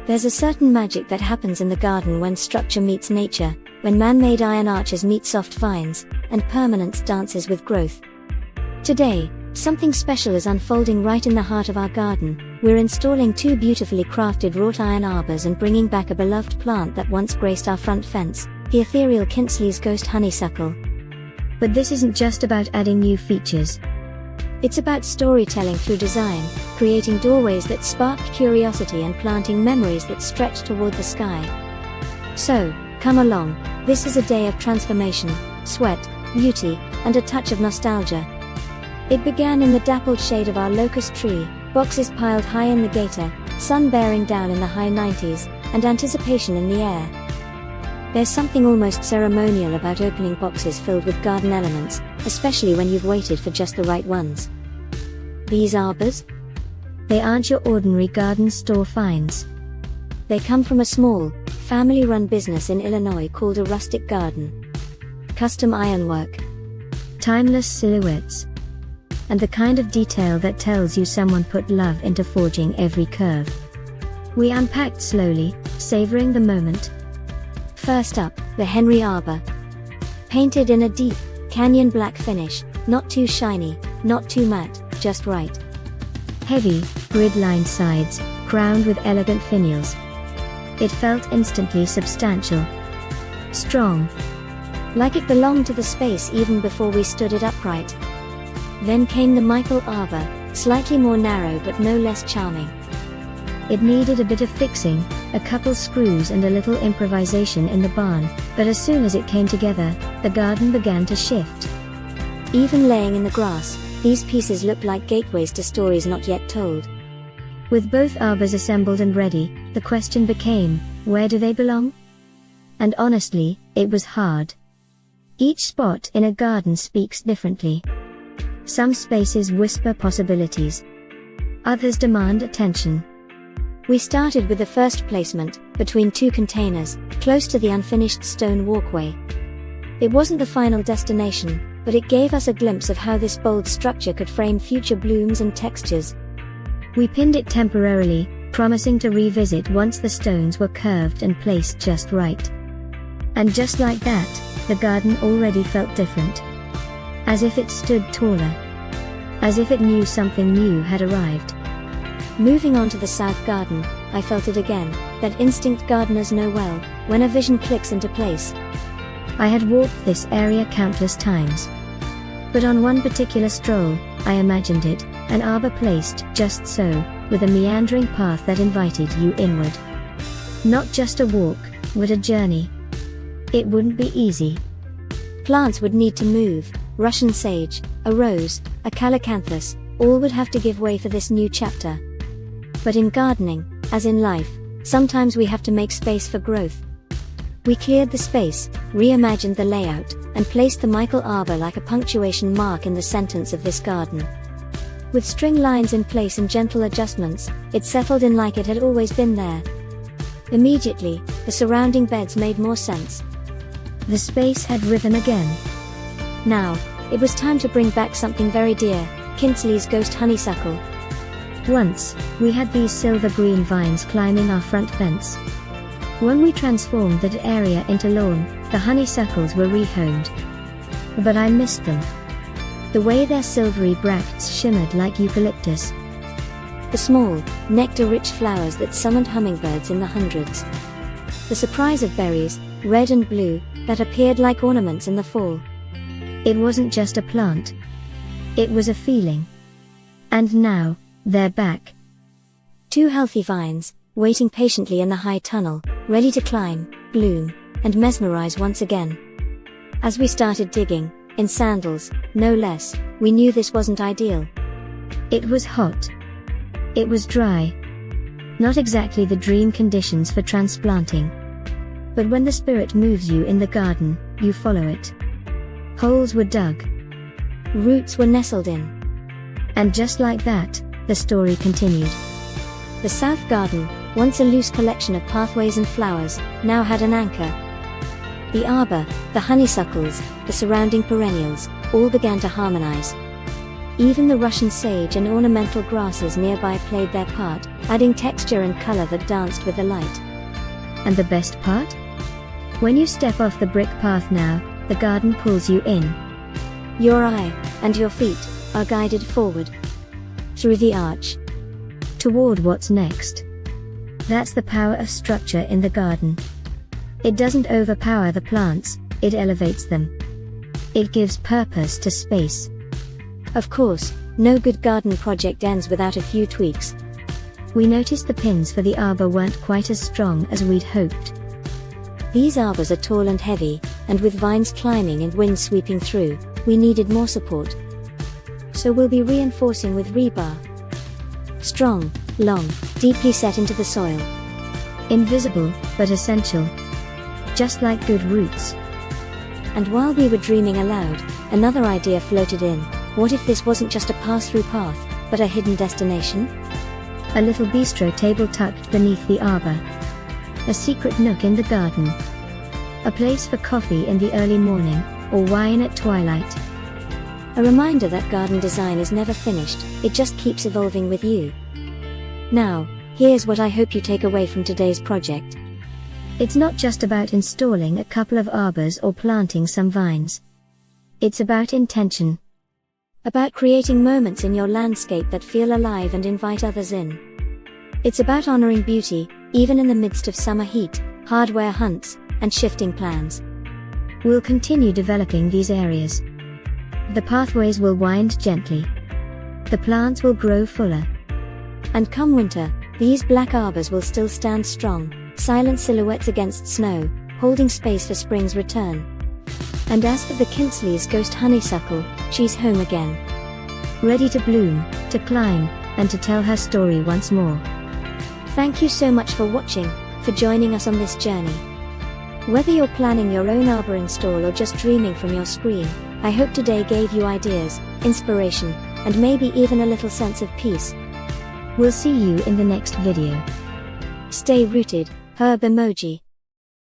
There's a certain magic that happens in the garden when structure meets nature, when man-made iron arches meet soft vines, and permanence dances with growth. Today, something special is unfolding right in the heart of our garden. We're installing 2 beautifully crafted wrought iron arbors and bringing back a beloved plant that once graced our front fence, the ethereal Kintzley's ghost honeysuckle. But this isn't just about adding new features. It's about storytelling through design, creating doorways that spark curiosity and planting memories that stretch toward the sky. So, come along, this is a day of transformation, sweat, beauty, and a touch of nostalgia. It began in the dappled shade of our locust tree, boxes piled high in the gator, sun bearing down in the high 90s, and anticipation in the air. There's something almost ceremonial about opening boxes filled with garden elements, especially when you've waited for just the right ones. These arbors? They aren't your ordinary garden store finds. They come from a small, family-run business in Illinois called A Rustic Garden. Custom ironwork, timeless silhouettes, and the kind of detail that tells you someone put love into forging every curve. We unpacked slowly, savoring the moment. First up, the Henry Arbor. Painted in a deep, canyon black finish, not too shiny, not too matte, just right. Heavy, grid-lined sides, crowned with elegant finials. It felt instantly substantial. Strong. Like it belonged to the space even before we stood it upright. Then came the Makeover Arbor, slightly more narrow but no less charming. It needed a bit of fixing, a couple screws and a little improvisation in the barn, but as soon as it came together, the garden began to shift. Even laying in the grass, these pieces looked like gateways to stories not yet told. With both arbors assembled and ready, the question became, where do they belong? And honestly, it was hard. Each spot in a garden speaks differently. Some spaces whisper possibilities. Others demand attention. We started with the first placement, between 2 containers, close to the unfinished stone walkway. It wasn't the final destination, but it gave us a glimpse of how this bold structure could frame future blooms and textures. We pinned it temporarily, promising to revisit once the stones were curved and placed just right. And just like that, the garden already felt different. As if it stood taller. As if it knew something new had arrived. Moving on to the south garden, I felt it again, that instinct gardeners know well, when a vision clicks into place. I had walked this area countless times. But on one particular stroll, I imagined it, an arbor placed just so, with a meandering path that invited you inward. Not just a walk, but a journey. It wouldn't be easy. Plants would need to move. Russian sage, a rose, a calycanthus, all would have to give way for this new chapter. But in gardening, as in life, sometimes we have to make space for growth. We cleared the space, reimagined the layout, and placed the Makeover Arbor like a punctuation mark in the sentence of this garden. With string lines in place and gentle adjustments, it settled in like it had always been there. Immediately, the surrounding beds made more sense. The space had rhythm again. Now, it was time to bring back something very dear, Kintzley's ghost honeysuckle. Once, we had these silver-green vines climbing our front fence. When we transformed that area into lawn, the honeysuckles were rehomed. But I missed them. The way their silvery bracts shimmered like eucalyptus. The small, nectar-rich flowers that summoned hummingbirds in the hundreds. The surprise of berries, red and blue, that appeared like ornaments in the fall. It wasn't just a plant. It was a feeling. And now, they're back. 2 healthy vines, waiting patiently in the high tunnel, ready to climb, bloom, and mesmerize once again. As we started digging, in sandals, no less, we knew this wasn't ideal. It was hot. It was dry. Not exactly the dream conditions for transplanting. But when the spirit moves you in the garden, you follow it. Holes were dug. Roots were nestled in. And just like that, the story continued. The south garden, once a loose collection of pathways and flowers, now had an anchor. The arbor, the honeysuckles, the surrounding perennials, all began to harmonize. Even the Russian sage and ornamental grasses nearby played their part, adding texture and color that danced with the light. And the best part? When you step off the brick path now, the garden pulls you in. Your eye and your feet are guided forward through the arch toward what's next. That's the power of structure in the garden. It doesn't overpower the plants, it elevates them. It gives purpose to space. Of course, no good garden project ends without a few tweaks. We noticed the pins for the arbor weren't quite as strong as we'd hoped. These arbors are tall and heavy, and with vines climbing and wind sweeping through, we needed more support. So we'll be reinforcing with rebar. Strong, long, deeply set into the soil. Invisible, but essential. Just like good roots. And while we were dreaming aloud, another idea floated in. What if this wasn't just a pass-through path, but a hidden destination? A little bistro table tucked beneath the arbor. A secret nook in the garden. A place for coffee in the early morning, or wine at twilight. A reminder that garden design is never finished, it just keeps evolving with you. Now, here's what I hope you take away from today's project. It's not just about installing a couple of arbors or planting some vines. It's about intention. About creating moments in your landscape that feel alive and invite others in. It's about honoring beauty, even in the midst of summer heat, hardware hunts, and shifting plans. We'll continue developing these areas. The pathways will wind gently. The plants will grow fuller. And come winter, these black arbors will still stand strong, silent silhouettes against snow, holding space for spring's return. And as for the Kintzley's ghost honeysuckle, she's home again. Ready to bloom, to climb, and to tell her story once more. Thank you so much for watching, for joining us on this journey. Whether you're planning your own arbor install or just dreaming from your screen, I hope today gave you ideas, inspiration, and maybe even a little sense of peace. We'll see you in the next video. Stay rooted, herb emoji.